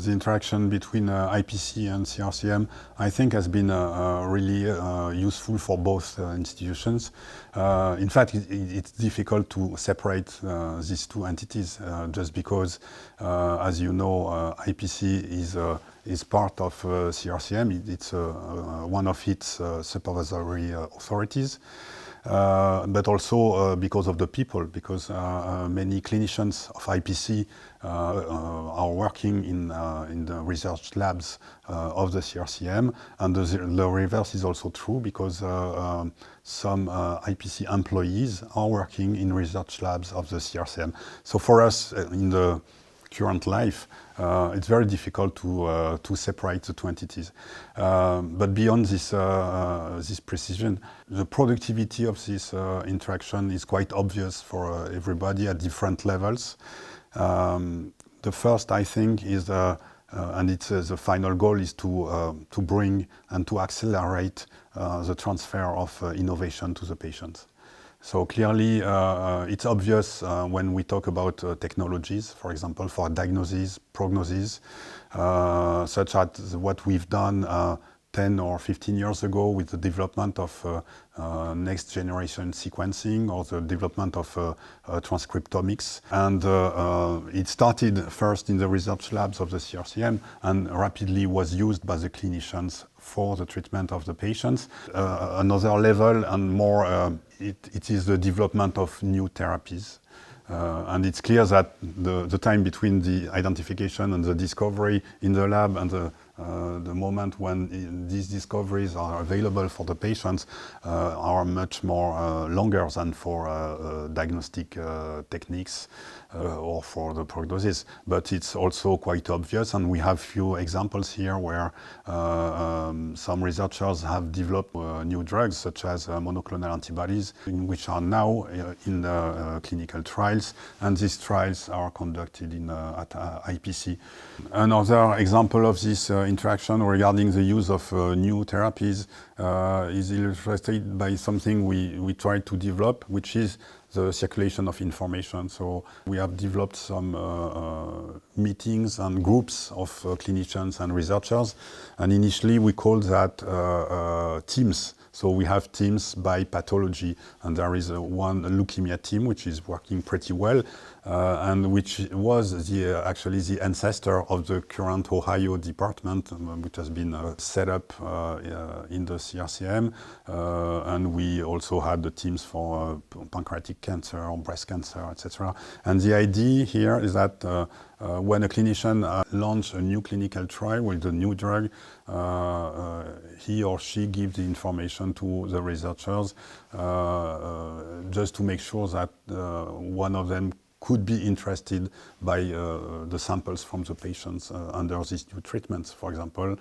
the interaction between IPC and CRCM, I think, has been really useful for both institutions. In fact, it's difficult to separate these two entities just because, as you know, IPC is part of CRCM. It's one of its supervisory authorities. But also because of the people, because many clinicians of IPC are working in the research labs of the CRCM, and the reverse is also true because some IPC employees are working in research labs of the CRCM. So for us in the current life, it's very difficult to separate the two entities. But beyond this precision, the productivity of this interaction is quite obvious for everybody at different levels. The first, I think, is, and it's the final goal, is to bring and to accelerate the transfer of innovation to the patients. So clearly, it's obvious when we talk about technologies, for example, for diagnosis, prognosis, such as what we've done 10 or 15 years ago with the development of next generation sequencing or the development of transcriptomics. And it started first in the research labs of the CRCM and rapidly was used by the clinicians for the treatment of the patients. Another level and more, it is the development of new therapies. And it's clear that the time between the identification and the discovery in the lab and the moment when these discoveries are available for the patients are much more longer than for diagnostic techniques or for the prognosis. But it's also quite obvious, and we have few examples here where some researchers have developed new drugs, such as monoclonal antibodies, which are now in clinical trials, and these trials are conducted at IPC. Another example of this interaction regarding the use of new therapies is illustrated by something we try to develop, which is the circulation of information. So we have developed some meetings and groups of clinicians and researchers, and initially we called that teams. So we have teams by pathology, and there is one leukemia team which is working pretty well, and which was actually the ancestor of the current Ohio department, which has been set up in the CRCM. And we also had the teams for pancreatic cancer or breast cancer, etc. And the idea here is that when a clinician launches a new clinical trial with a new drug, he or she gives the information to the researchers just to make sure that one of them could be interested by the samples from the patients under these new treatments, for example.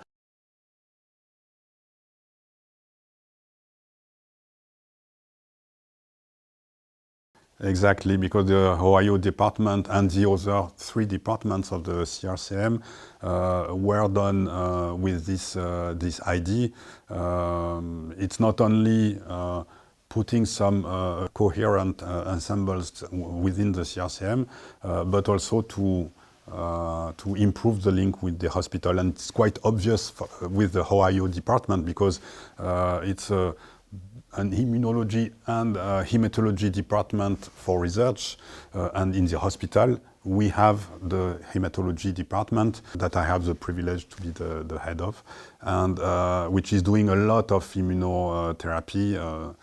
Exactly, because the Ohio department and the other 3 departments of the CRCM were done with this idea. It's not only putting some coherent ensembles within the CRCM, but also to improve the link with the hospital. And it's quite obvious with the Ohio department because it's an immunology and hematology department for research, and in the hospital we have the hematology department that I have the privilege to be the head of, and which is doing a lot of immunotherapy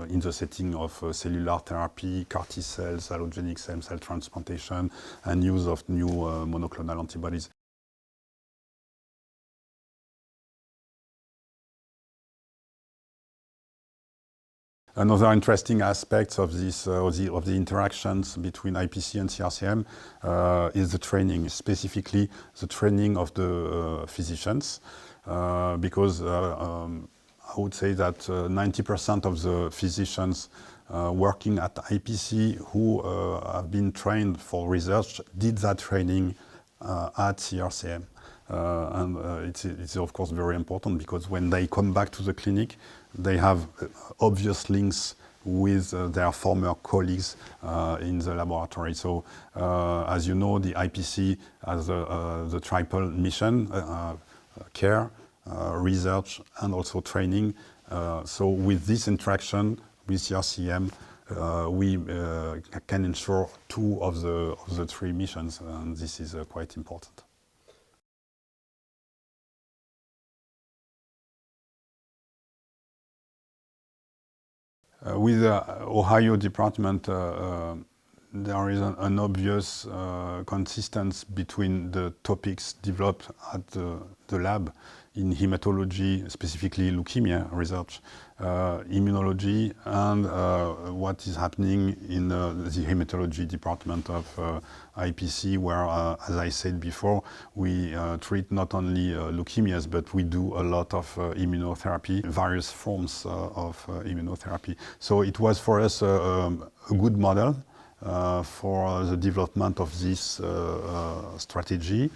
in the setting of cellular therapy, CAR T cells, allogeneic stem cell transplantation, and use of new monoclonal antibodies. Another interesting aspect of this, of the interactions between IPC and CRCM is the training, specifically the training of the physicians, because I would say that 90% of the physicians working at IPC who have been trained for research did that training at CRCM. And it's of course very important because when they come back to the clinic, they have obvious links with their former colleagues in the laboratory. So, as you know, the IPC has the triple mission, care, research, and also training. So with this interaction with CRCM, we can ensure two of the three missions, and this is quite important. With the Ohio department, there is an obvious consistency between the topics developed at the lab in hematology, specifically leukemia research, immunology, and what is happening in the hematology department of IPC, where, as I said before, we treat not only leukemias, but we do a lot of immunotherapy, various forms of immunotherapy. So it was for us a good model for the development of this strategy,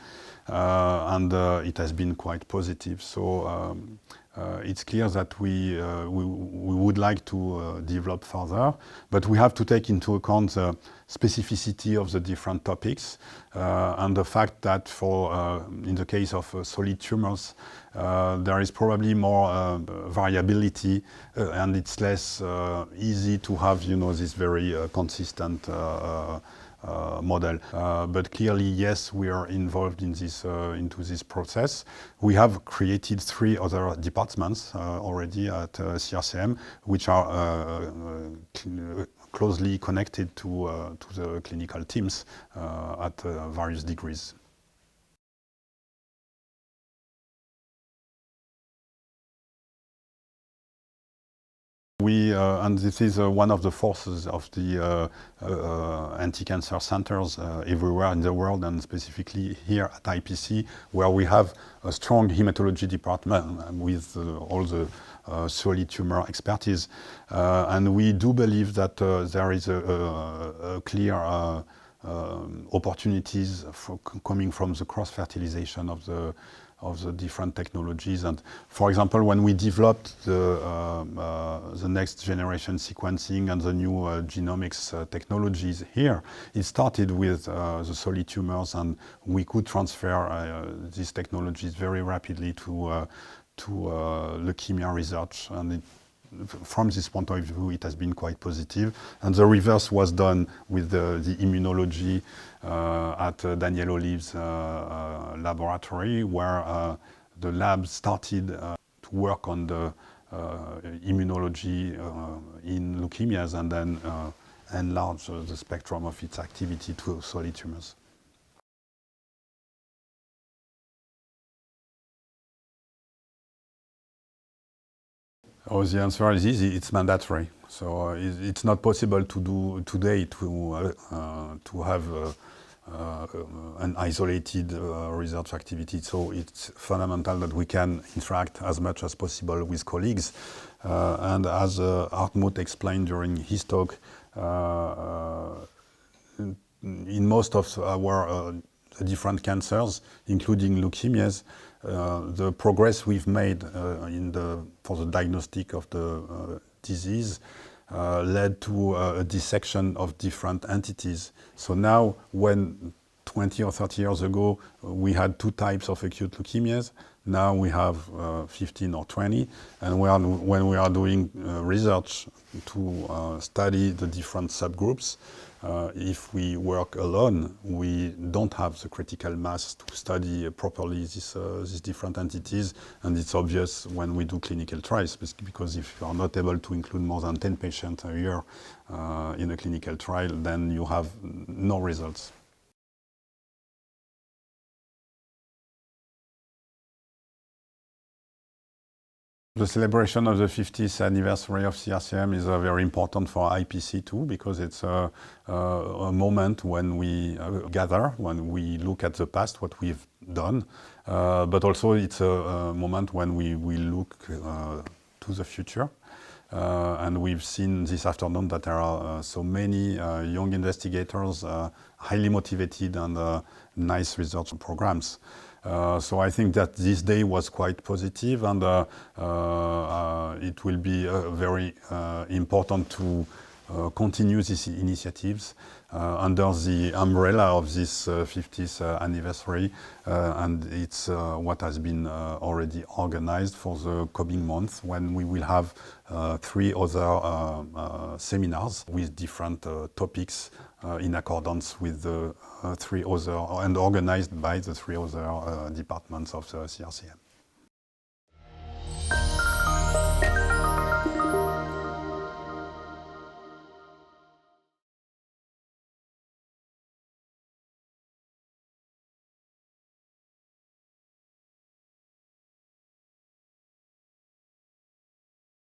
and it has been quite positive. So it's clear that we would like to develop further, but we have to take into account the specificity of the different topics and the fact that in the case of solid tumors, there is probably more variability and it's less easy to have, this very consistent model. But clearly, yes, we are involved in into this process. We have created 3 other departments already at CRCM, which are closely connected to the clinical teams at various degrees. And this is one of the forces of the anti-cancer centers everywhere in the world, and specifically here at IPC, where we have a strong hematology department with all the solid tumor expertise. And we do believe that there is a clear opportunities coming from the cross-fertilization of the different technologies. And for example, when we developed the next generation sequencing and the new genomics technologies here, it started with the solid tumors, and we could transfer these technologies very rapidly to leukemia research. And from this point of view, it has been quite positive. And the reverse was done with the immunology at Daniel Olive's laboratory, where the lab started to work on the immunology in leukemias and then enlarge the spectrum of its activity to solid tumors. Oh, the answer is easy. It's mandatory. So it's not possible to do today to have an isolated research activity. So it's fundamental that we can interact as much as possible with colleagues. And as Hartmut explained during his talk, in most of our different cancers, including leukemias, the progress we've made for the diagnostic of the disease led to a dissection of different entities. So now, when 20 or 30 years ago we had 2 types of acute leukemias, now we have 15 or 20, and when we are doing research to study the different subgroups, if we work alone, we don't have the critical mass to study properly these different entities, and it's obvious when we do clinical trials, because if you are not able to include more than 10 patients a year in a clinical trial, then you have no results. The celebration of the 50th anniversary of CRCM is very important for IPC too, because it's a moment when we gather, when we look at the past, what we've done, but also it's a moment when we look to the future. And we've seen this afternoon that there are so many young investigators, highly motivated and nice research programs. So I think that this day was quite positive, and it will be very important to continue these initiatives under the umbrella of this 50th anniversary, and it's what has been already organized for the coming month, when we will have 3 other seminars with different topics in accordance with the 3 other, and organized by the 3 other departments of the CRCM.